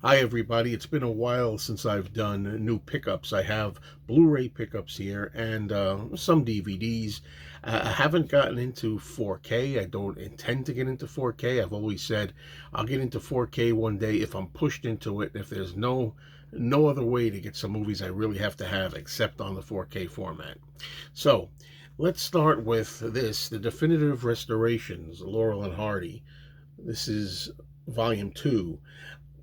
Hi, everybody. It's been a while since I've done new pickups. I have Blu-ray pickups here and some DVDs. I haven't gotten into 4K. I don't intend to get into 4K. I've always said I'll get into 4K one day if I'm pushed into it. If there's no other way to get some movies I really have to have except on the 4K format. So let's start with this: the definitive restorations, Laurel and Hardy. This is volume two.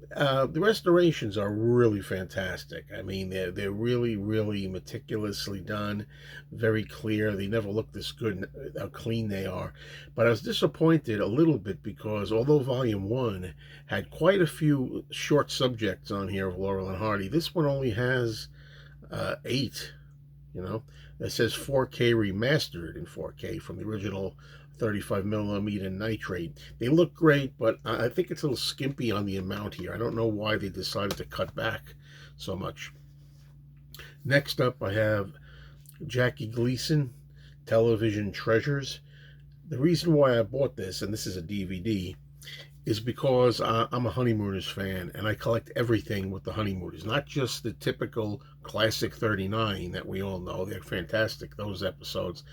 The restorations are really fantastic. I mean, they're really meticulously done, very clear. They never look this good how clean they are. But I was disappointed a little bit because although Volume One had quite a few short subjects on here of Laurel and Hardy, this one only has eight. You know, it says 4K remastered in 4K from the original 35 millimeter nitrate. They look great, but I think it's a little skimpy on the amount here. I don't know why they decided to cut back so much. Next up, I have Jackie Gleason, Television Treasures. The reason why I bought this, and this is a DVD, is because I'm a Honeymooners fan and I collect everything with the Honeymooners, not just the typical classic 39 that we all know. They're fantastic, those episodes.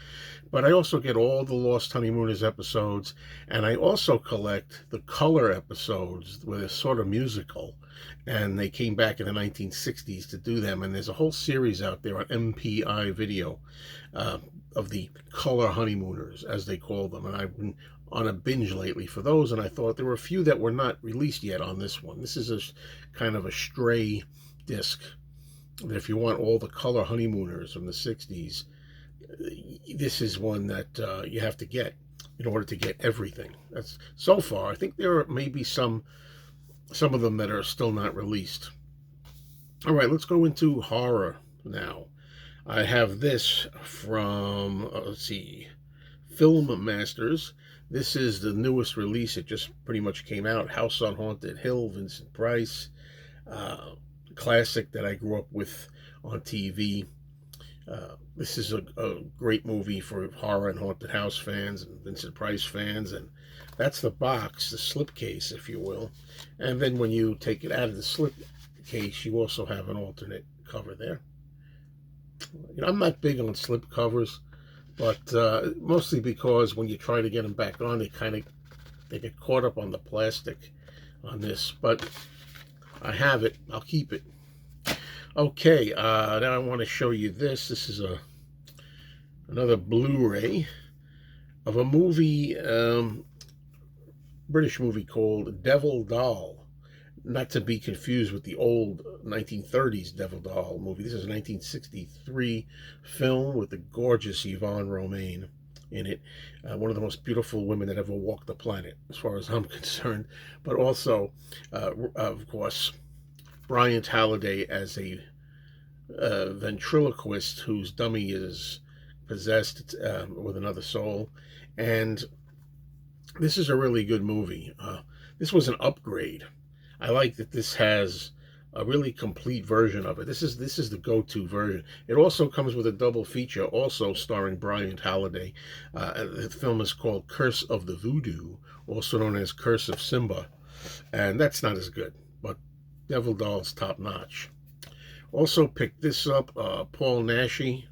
But I also get all the Lost Honeymooners episodes, and I also collect the color episodes where they're sort of musical. And they came back in the 1960s to do them, and there's a whole series out there on MPI video uh, of the color honeymooners, as they call them. And I've been on a binge lately for those, and I thought there were a few that were not released yet on this one. This is a kind of a stray disc. If you want all the color honeymooners from the 60s, this is one that you have to get in order to get everything. That's so far. I think there are maybe some of them that are still not released. All right, let's go into horror now. I have this from let's see, Film Masters. This is the newest release. It just pretty much came out. House on Haunted Hill, Vincent Price, classic that I grew up with on TV. This is a great movie for horror and haunted house fans and Vincent Price fans. And that's the box, the slipcase, if you will. And then when you take it out of the slipcase, you also have an alternate cover there. You know, I'm not big on slip covers, but mostly because when you try to get them back on, they get caught up on the plastic on this. But I have it. I'll keep it. Okay, now I want to show you this. This is another Blu-ray of a movie, British movie called Devil Doll. Not to be confused with the old 1930s Devil Doll movie. This is a 1963 film with the gorgeous Yvonne Romaine in it. One of the most beautiful women that ever walked the planet, as far as I'm concerned. But also, of course, Bryant Halliday as a ventriloquist whose dummy is possessed with another soul. And this is a really good movie. This was an upgrade. I like that this has a really complete version of it. This is the go-to version. It also comes with a double feature, also starring Bryant Halliday. The film is called Curse of the Voodoo, also known as Curse of Simba, and that's not as good, but Devil Doll's top notch. Also picked this up, Paul Naschy,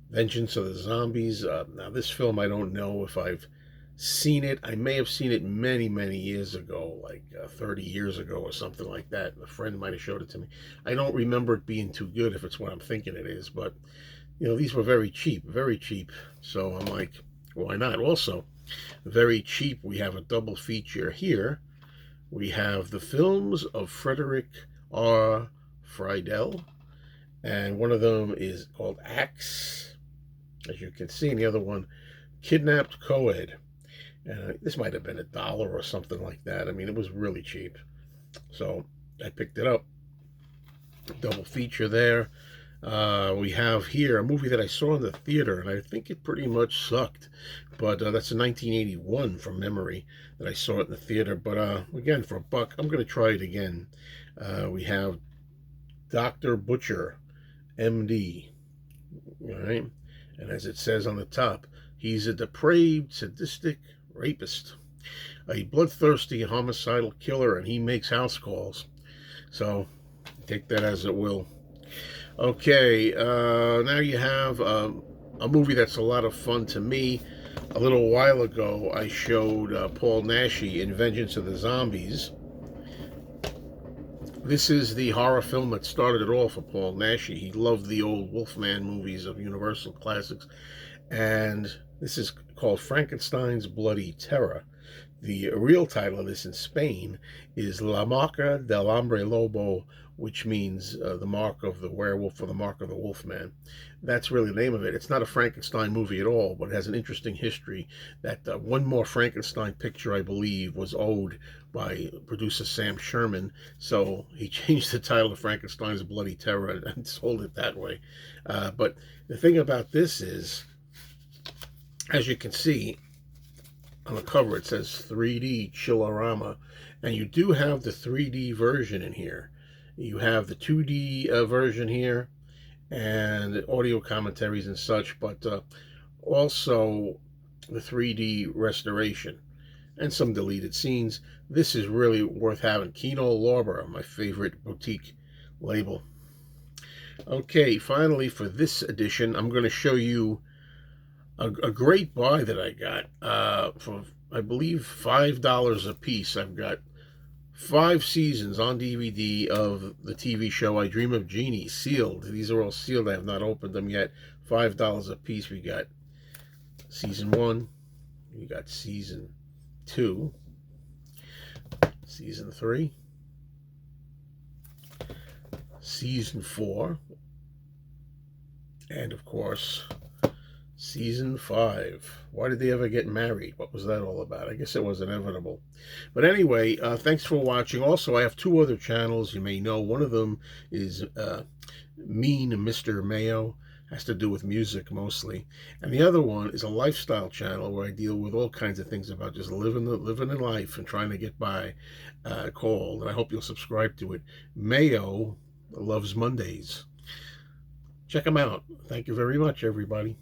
Vengeance of the Zombies. Now this film, I don't know if I've seen it. I may have seen it many years ago, like 30 years ago or something like that. A friend might have showed it to me. I don't remember it being too good if it's what I'm thinking it is, but you know, these were very cheap, very cheap. So I'm like, why not? Also, very cheap. We have a double feature here. We have the films of Frederick R. Friedel, and one of them is called Axe, as you can see, and the other one, Kidnapped Coed. And this might have been $1 or something like that. I mean, it was really cheap. So I picked it up. Double feature there. We have here a movie that I saw in the theater, and I think it pretty much sucked. But that's a 1981 from memory that I saw it in the theater. But again, for $1, I'm going to try it again. We have Dr. Butcher, MD. All right. And as it says on the top, he's a depraved, sadistic rapist, a bloodthirsty homicidal killer, and he makes house calls. So take that as it will. Okay, now you have a movie that's a lot of fun to me. A little while ago, I showed Paul Naschy in Vengeance of the Zombies. This is the horror film that started it all for Paul Naschy. He loved the old Wolfman movies of Universal Classics. And this is called Frankenstein's Bloody Terror. The real title of this in Spain is La Marca del Hombre Lobo, which means the mark of the werewolf or the mark of the wolfman. That's really the name of it. It's not a Frankenstein movie at all, but it has an interesting history. That One More Frankenstein picture, I believe, was owed by producer Sam Sherman, so he changed the title to Frankenstein's Bloody Terror and sold it that way. But the thing about this is, as you can see, on the cover it says 3D Chillerama, and you do have the 3D version in here. You have the 2D version here and audio commentaries and such, but also the 3D restoration and some deleted scenes. This is really worth having. Kino Lorber, my favorite boutique label. Okay, finally for this edition, I'm going to show you a great buy that I got for, I believe, $5 a piece. I've got 5 seasons on DVD of the TV show I Dream of Jeannie, sealed. These are all sealed. I have not opened them yet. $5 a piece. We got season 1. We got season 2. Season 3. Season 4. And, of course, Season 5. Why did they ever get married? What was that all about? I guess it was inevitable. But anyway, thanks for watching. Also, I have 2 other channels you may know. One of them is Mean Mr. Mayo. Has to do with music mostly. And the other one is a lifestyle channel where I deal with all kinds of things about just living in life and trying to get by, called, and I hope you'll subscribe to it, Mayo Loves Mondays. Check them out. Thank you very much, everybody.